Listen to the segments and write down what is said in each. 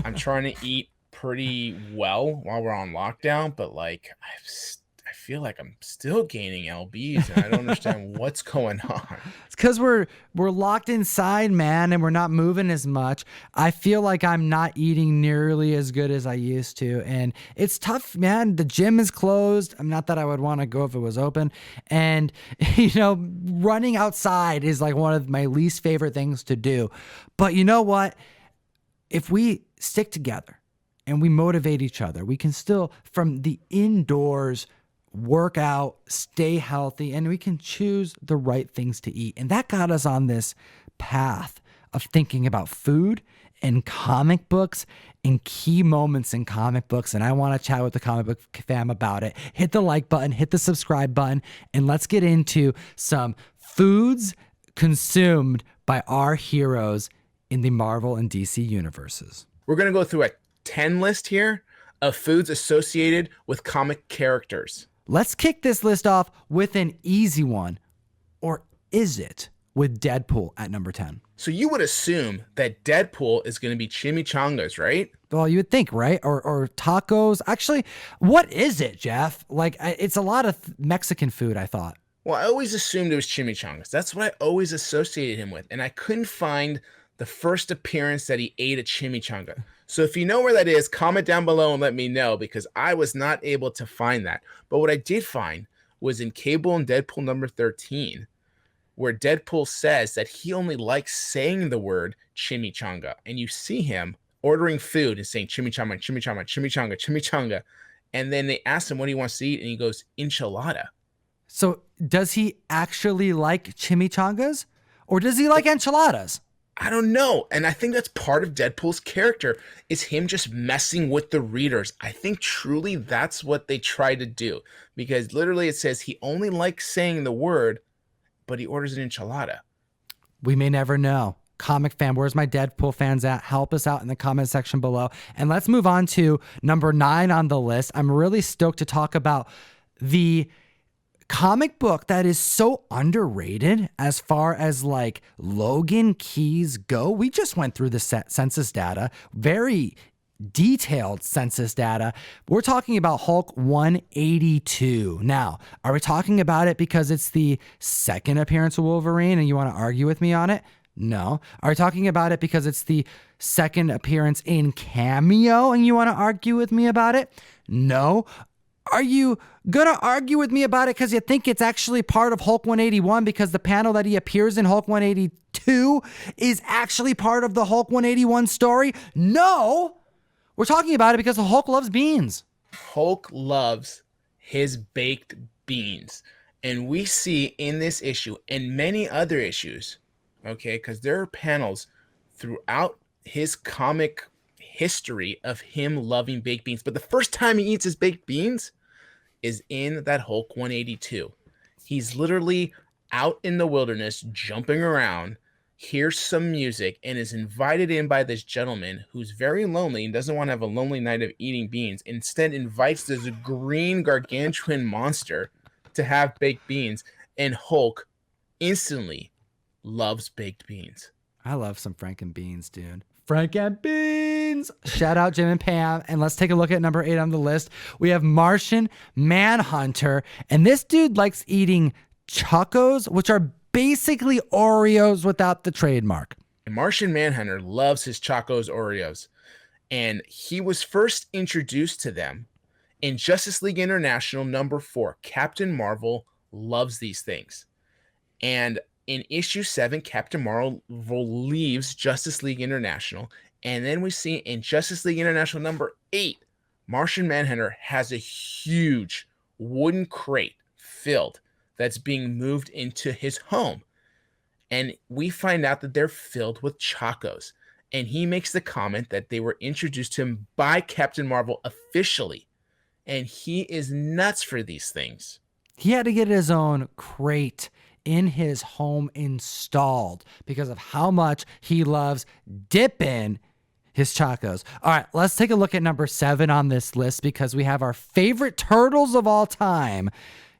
I'm trying to eat pretty well while we're on lockdown, but like I feel like I'm still gaining lbs, and I don't understand what's going on. It's because we're locked inside, man, and we're not moving as much. I feel like I'm not eating nearly as good as I used to, and it's tough, man. The gym is closed. I'm not that I would want to go if it was open, and running outside is like one of my least favorite things to do. But you know what? If we stick together and we motivate each other, we can still, from the indoors, work out, stay healthy, and we can choose the right things to eat. And that got us on this path of thinking about food and comic books and key moments in comic books. And I want to chat with the comic book fam about it. Hit the like button, hit the subscribe button, and let's get into some foods consumed by our heroes in the Marvel and DC universes. We're going to go through a 10 list here of foods associated with comic characters. Let's kick this list off with an easy one. Or is it? With Deadpool at number 10. So you would assume that Deadpool is going to be chimichangas, right? Well, you would think, right? Or tacos. Actually, what is it, Jeff? Like, it's a lot of Mexican food, I thought. Well, I always assumed it was chimichangas. That's what I always associated him with. And I couldn't find the first appearance that he ate a chimichanga. So if you know where that is, comment down below and let me know, because I was not able to find that. But what I did find was in Cable and Deadpool number 13, where Deadpool says that he only likes saying the word chimichanga. And you see him ordering food and saying chimichanga, chimichanga, chimichanga, chimichanga. And then they ask him what he wants to eat, and he goes, enchilada. So does he actually like chimichangas? Or does he like enchiladas? I don't know. And I think that's part of Deadpool's character, is him just messing with the readers. I think truly that's what they try to do, because literally it says he only likes saying the word, but he orders an enchilada. We may never know. Comic fan, where's my Deadpool fans at? Help us out in the comment section below. And let's move on to number 9 on the list. I'm really stoked to talk about the comic book that is so underrated as far as like Logan keys go. We just went through the census data, very detailed census data. We're talking about Hulk 182. Now, are we talking about it because it's the second appearance of Wolverine and you want to argue with me on it? No. Are we talking about it because it's the second appearance in Cameo and you want to argue with me about it? No. Are you going to argue with me about it because you think it's actually part of Hulk 181 because the panel that he appears in Hulk 182 is actually part of the Hulk 181 story? No. We're talking about it because the Hulk loves beans. Hulk loves his baked beans. And we see in this issue and many other issues, okay, because there are panels throughout his comic history of him loving baked beans. But the first time he eats his baked beans is in that Hulk 182. He's literally out in the wilderness, jumping around, hears some music, and is invited in by this gentleman who's very lonely and doesn't want to have a lonely night of eating beans. Instead, invites this green gargantuan monster to have baked beans, and Hulk instantly loves baked beans. I love some Franken beans, dude. Franken beans. Shout out Jim and Pam. And let's take a look at number 8 on the list. We have Martian Manhunter. And this dude likes eating chocos, which are basically Oreos without the trademark. And Martian Manhunter loves his chocos Oreos. And he was first introduced to them in Justice League International number 4. Captain Marvel loves these things. And in issue 7, Captain Marvel leaves Justice League International. And then we see in Justice League International number 8, Martian Manhunter has a huge wooden crate filled that's being moved into his home. And we find out that they're filled with chocos. And he makes the comment that they were introduced to him by Captain Marvel officially. And he is nuts for these things. He had to get his own crate in his home installed because of how much he loves dipping his chocos. All right, let's take a look at number 7 on this list because we have our favorite turtles of all time,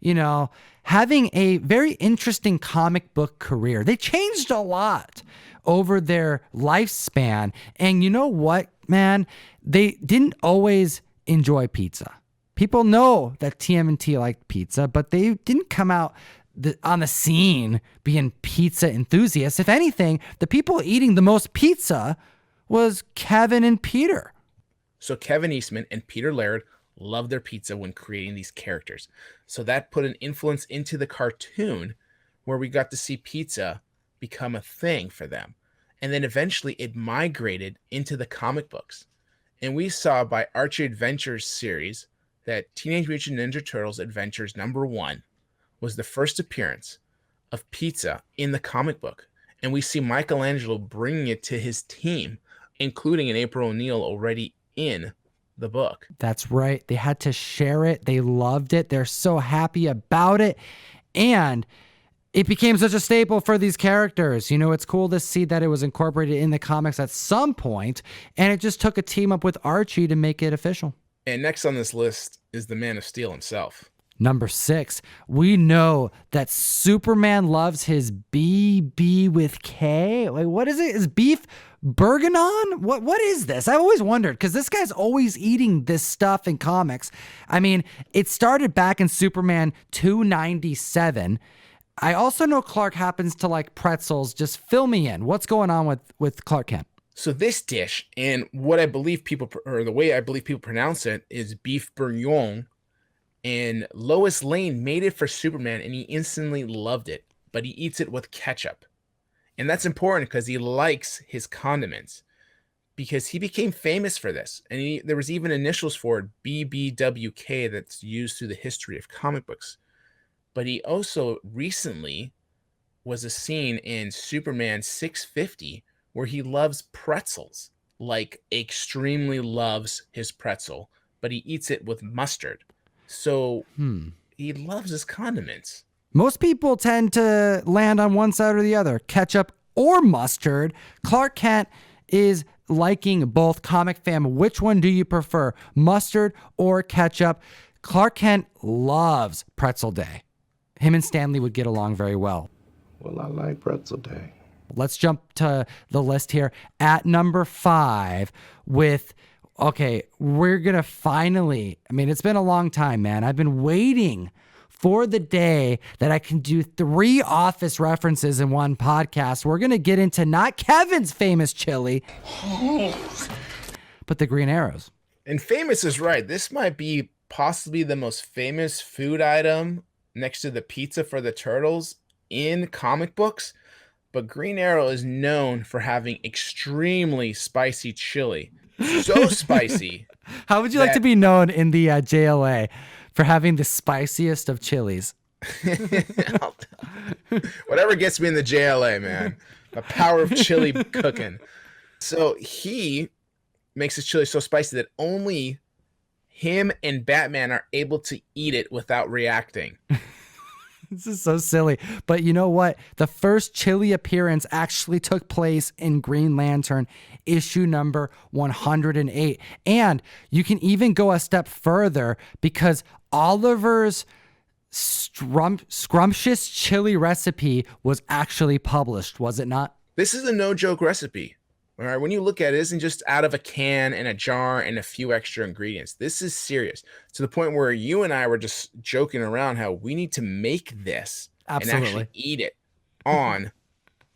you know, having a very interesting comic book career. They changed a lot over their lifespan. And you know what, man? They didn't always enjoy pizza. People know that TMNT liked pizza, but they didn't come out on the scene being pizza enthusiasts. If anything, the people eating the most pizza was Kevin and Peter. So Kevin Eastman and Peter Laird loved their pizza when creating these characters. So that put an influence into the cartoon where we got to see pizza become a thing for them. And then eventually it migrated into the comic books. And we saw by Archie Adventures series that Teenage Mutant Ninja Turtles Adventures #1 was the first appearance of pizza in the comic book. And we see Michelangelo bringing it to his team, including an April O'Neil already in the book. That's right. They had to share it. They loved it. They're so happy about it. And it became such a staple for these characters. You know, it's cool to see that it was incorporated in the comics at some point, and it just took a team up with Archie to make it official. And next on this list is the Man of Steel himself. Number 6, we know that Superman loves his BB with K. Wait, what is it? Is beef bourguignon? What is this? I always wondered, because this guy's always eating this stuff in comics. I mean, it started back in Superman 297. I also know Clark happens to like pretzels. Just fill me in. What's going on with Clark Kent? So this dish, and what I believe people, or the way I believe people pronounce it, is beef bourguignon. And Lois Lane made it for Superman, and he instantly loved it. But he eats it with ketchup. And that's important because he likes his condiments. Because he became famous for this. And there was even initials for it, BBWK, that's used through the history of comic books. But he also recently was a scene in Superman 650 where he loves pretzels, like extremely loves his pretzel, but he eats it with mustard. So he loves his condiments. Most people tend to land on one side or the other, ketchup or mustard. Clark Kent is liking both. Comic fam, which one do you prefer, mustard or ketchup? Clark Kent loves Pretzel Day. Him and Stanley would get along very well. Well, I like Pretzel Day. Let's jump to the list here at number 5 with, okay, we're going to finally, I mean, it's been a long time, man. I've been waiting for the day that I can do 3 Office references in one podcast. We're going to get into not Kevin's famous chili, but the Green Arrows. And famous is right. This might be possibly the most famous food item next to the pizza for the Turtles in comic books. But Green Arrow is known for having extremely spicy chili. So spicy. How would you like to be known in the JLA for having the spiciest of chilies? Whatever gets me in the JLA, man. The power of chili cooking. So he makes his chili so spicy that only him and Batman are able to eat it without reacting. This is so silly. But you know what? The first chili appearance actually took place in Green Lantern issue number 108. And you can even go a step further because Oliver's scrumptious chili recipe was actually published, was it not? This is a no-joke recipe. All right, when you look at it, it isn't just out of a can and a jar and a few extra ingredients. This is serious to the point where you and I were just joking around how we need to make this and actually eat it on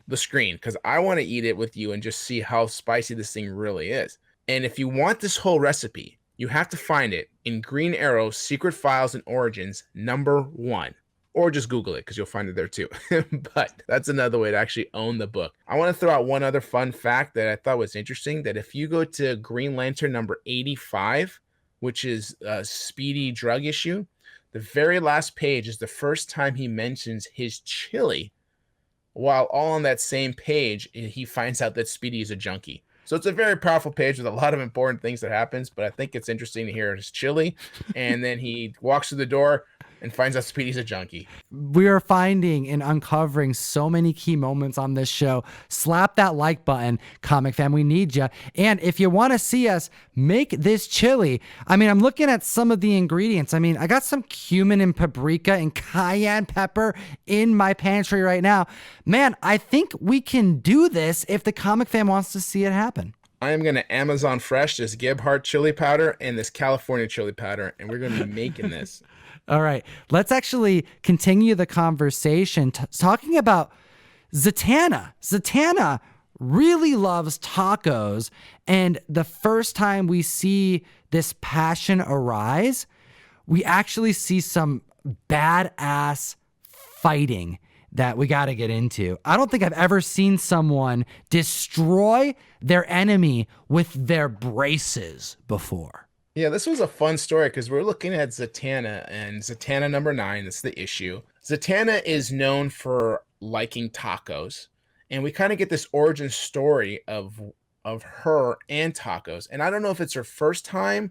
the screen because I want to eat it with you and just see how spicy this thing really is. And if you want this whole recipe, you have to find it in Green Arrow Secret Files and Origins #1. Or just Google it because you'll find it there too. But that's another way to actually own the book. I want to throw out one other fun fact that I thought was interesting, that if you go to Green Lantern number 85, which is a Speedy drug issue, the very last page is the first time he mentions his chili, while all on that same page, he finds out that Speedy is a junkie. So it's a very powerful page with a lot of important things that happens, but I think it's interesting to hear his chili. And then he walks through the door, and finds out Speedy's a junkie. We are finding and uncovering so many key moments on this show. Slap that like button, Comic Fam. We need you. And if you want to see us make this chili, I mean, I'm looking at some of the ingredients. I mean, I got some cumin and paprika and cayenne pepper in my pantry right now. Man, I think we can do this if the Comic Fam wants to see it happen. I am going to Amazon Fresh this Gebhardt chili powder and this California chili powder, and we're going to be making this. All right, let's actually continue the conversation talking about Zatanna. Zatanna really loves tacos, and the first time we see this passion arise, we actually see some badass fighting that we got to get into. I don't think I've ever seen someone destroy their enemy with their braces before. Yeah, this was a fun story because we're looking at Zatanna, and Zatanna number 9, that's the issue. Zatanna is known for liking tacos, and we kind of get this origin story of her and tacos. And I don't know if it's her first time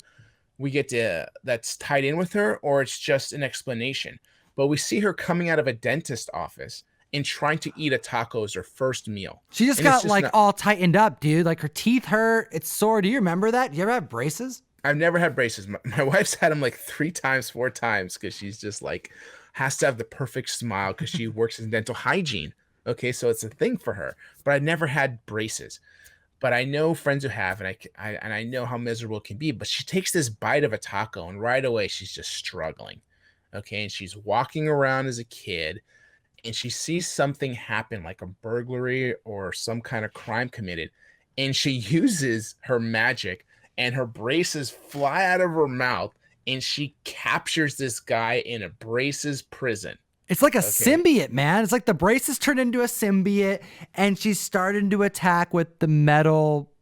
we get to that's tied in with her, or it's just an explanation. But we see her coming out of a dentist office and trying to eat a taco as her first meal. She just got like all tightened up, dude. Like her teeth hurt. It's sore. Do you remember that? Do you ever have braces? I've never had braces. My wife's had them like 3 times, 4 times because she's just like has to have the perfect smile because she works in dental hygiene. Okay, so it's a thing for her. But I've never had braces. But I know friends who have, and I know how miserable it can be. But she takes this bite of a taco, and right away she's just struggling. Okay, and she's walking around as a kid, and she sees something happen, like a burglary or some kind of crime committed, and she uses her magic, and her braces fly out of her mouth, and she captures this guy in a braces prison. It's like a symbiote, man. It's like the braces turned into a symbiote, and she's starting to attack with the metal,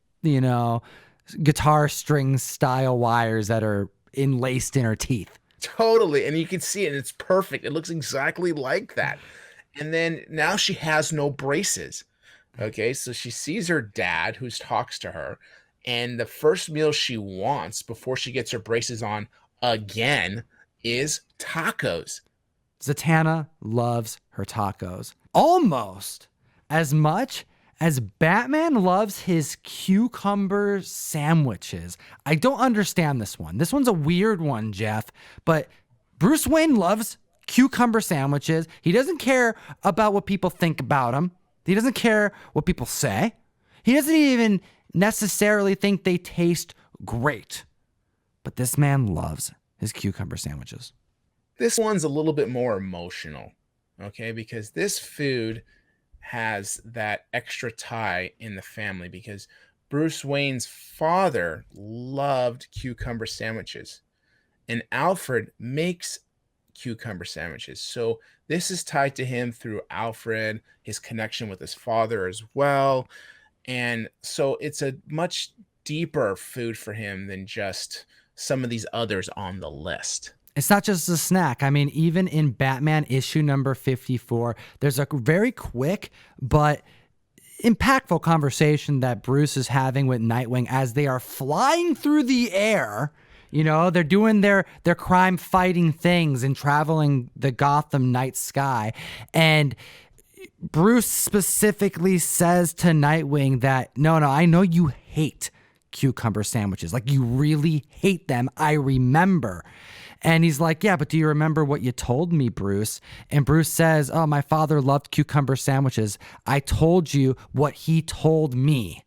guitar string style wires that are enlaced in her teeth. Totally. And you can see it, and it's perfect. It looks exactly like that. And then now she has no braces. Okay, so she sees her dad who talks to her, and the first meal she wants before she gets her braces on again is tacos. Zatanna loves her tacos almost as much as Batman loves his cucumber sandwiches. I don't understand this one. This one's a weird one, Jeff, but Bruce Wayne loves cucumber sandwiches. He doesn't care about what people think about him. He doesn't care what people say. He doesn't even necessarily think they taste great. But this man loves his cucumber sandwiches. This one's a little bit more emotional, okay? Because this food has that extra tie in the family because Bruce Wayne's father loved cucumber sandwiches, and Alfred makes cucumber sandwiches. So this is tied to him through Alfred, his connection with his father as well. And so it's a much deeper food for him than just some of these others on the list. It's not just a snack. I mean, even in Batman issue number 54, there's a very quick but impactful conversation that Bruce is having with Nightwing as they are flying through the air. They're doing their crime fighting things and traveling the Gotham night sky. And Bruce specifically says to Nightwing that, no, I know you hate cucumber sandwiches. Like, you really hate them. I remember. And he's like, yeah, but do you remember what you told me, Bruce? And Bruce says, oh, my father loved cucumber sandwiches. I told you what he told me.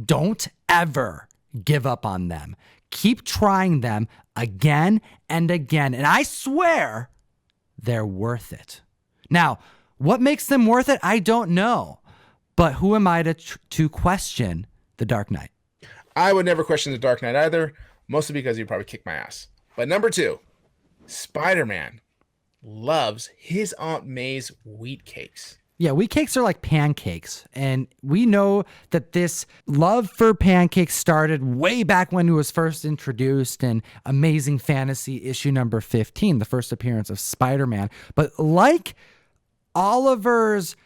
Don't ever give up on them. Keep trying them again and again. And I swear they're worth it. Now, what makes them worth it? I don't know. But who am I to question the Dark Knight? I would never question the Dark Knight either, mostly because he'd probably kick my ass. But number 2. Spider-Man loves his Aunt May's wheat cakes. Yeah, wheat cakes are like pancakes. And we know that this love for pancakes started way back when it was first introduced in Amazing Fantasy issue number 15, the first appearance of Spider-Man. But like Oliver's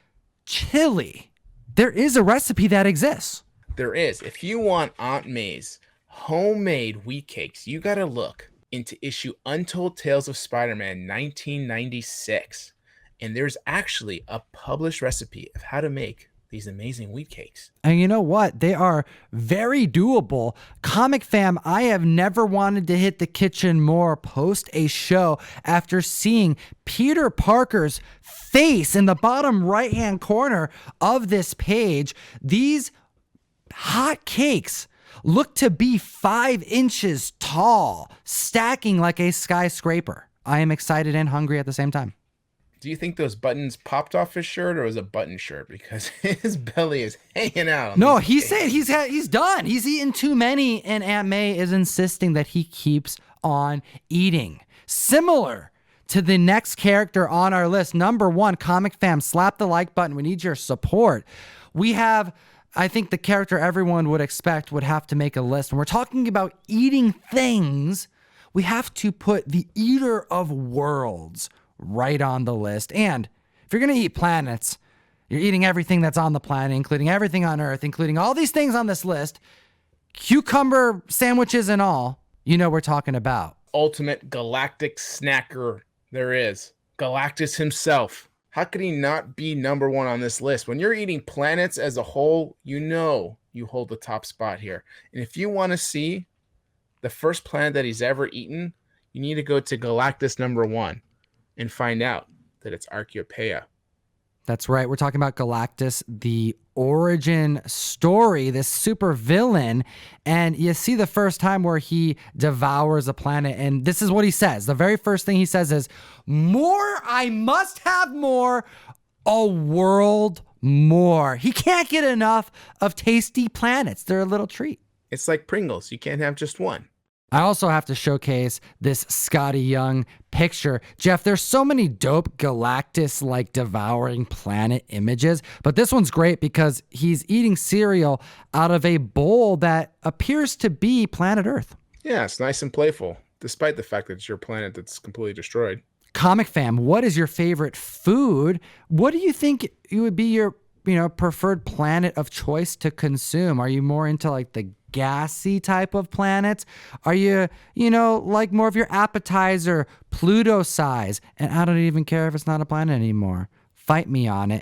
chili, there is a recipe that exists. There is. If you want Aunt May's homemade wheat cakes, you got to look into issue Untold Tales of Spider-Man 1996. And there's actually a published recipe of how to make these amazing wheat cakes. And you know what? They are very doable. Comic fam, I have never wanted to hit the kitchen more post a show after seeing Peter Parker's face in the bottom right-hand corner of this page. These hot cakes look to be 5 inches tall, stacking like a skyscraper. I am excited and hungry at the same time. Do you think those buttons popped off his shirt, or was it a button shirt? Because his belly is hanging out. No, he said he's done. He's eaten too many, and Aunt May is insisting that he keeps on eating. Similar to the next character on our list, number 1, Comic Fam, slap the like button. We need your support. We have, I think, the character everyone would expect would have to make a list. When we're talking about eating things, we have to put the Eater of Worlds right on the list. And if you're going to eat planets, you're eating everything that's on the planet, including everything on Earth, including all these things on this list, cucumber sandwiches and all, you know we're talking about. Ultimate galactic snacker there is. Galactus himself. How could he not be number 1 on this list? When you're eating planets as a whole, you know you hold the top spot here. And if you want to see the first planet that he's ever eaten, you need to go to Galactus number 1 and find out that it's Archaeopea. That's right. We're talking about Galactus, the origin story, this super villain. And you see the first time where he devours a planet. And this is what he says. The very first thing he says is, more, I must have more, a world more. He can't get enough of tasty planets. They're a little treat. It's like Pringles. You can't have just one. I also have to showcase this Scotty Young picture. Jeff, there's so many dope Galactus-like devouring planet images, but this one's great because he's eating cereal out of a bowl that appears to be planet Earth. Yeah, it's nice and playful, despite the fact that it's your planet that's completely destroyed. Comic fam, what is your favorite food? What do you think it would be your, preferred planet of choice to consume? Are you more into like the gassy type of planets? Are you, like more of your appetizer, Pluto size? And I don't even care if it's not a planet anymore. Fight me on it.